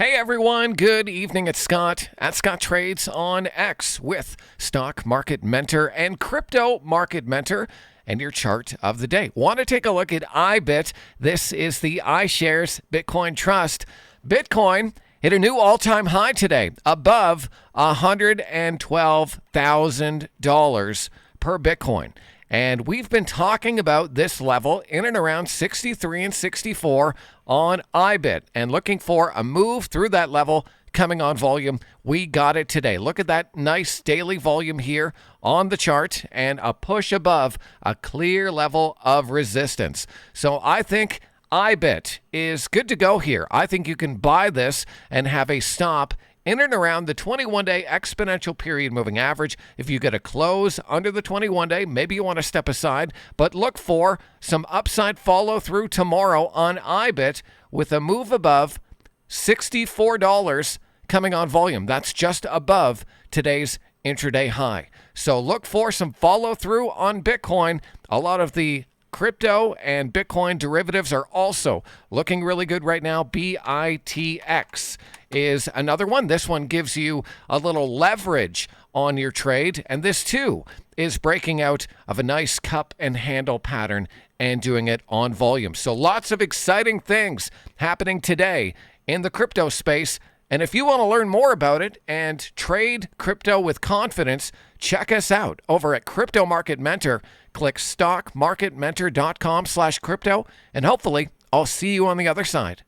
Hey everyone, good evening. It's Scott at Scott Trades on X with Stock Market Mentor and Crypto Market Mentor and your chart of the day. Want to take a look at IBIT. This is the iShares Bitcoin Trust. Bitcoin hit a new all-time high today, above $112,000 per Bitcoin. And we've been talking about this level in and around 63 and 64 on IBIT and looking for a move through that level coming on volume. We got it today. Look at that nice daily volume here on the chart and a push above a clear level of resistance. So I think IBIT is good to go here. I think you can buy this and have a stop in and around the 21-day exponential period moving average. If you get a close under the 21-day, maybe you want to step aside, but look for some upside follow through tomorrow on IBIT with a move above $64 coming on volume. That's just above today's intraday high. So look for some follow through on Bitcoin. A lot of the crypto and Bitcoin derivatives are also looking really good right now. BITX is another one. This one gives you a little leverage on your trade, and this too is breaking out of a nice cup and handle pattern and doing it on volume. So lots of exciting things happening today in the crypto space. And if you want to learn more about it and trade crypto with confidence, check us out over at Crypto Market Mentor. Click stockmarketmentor.com/crypto, and hopefully I'll see you on the other side.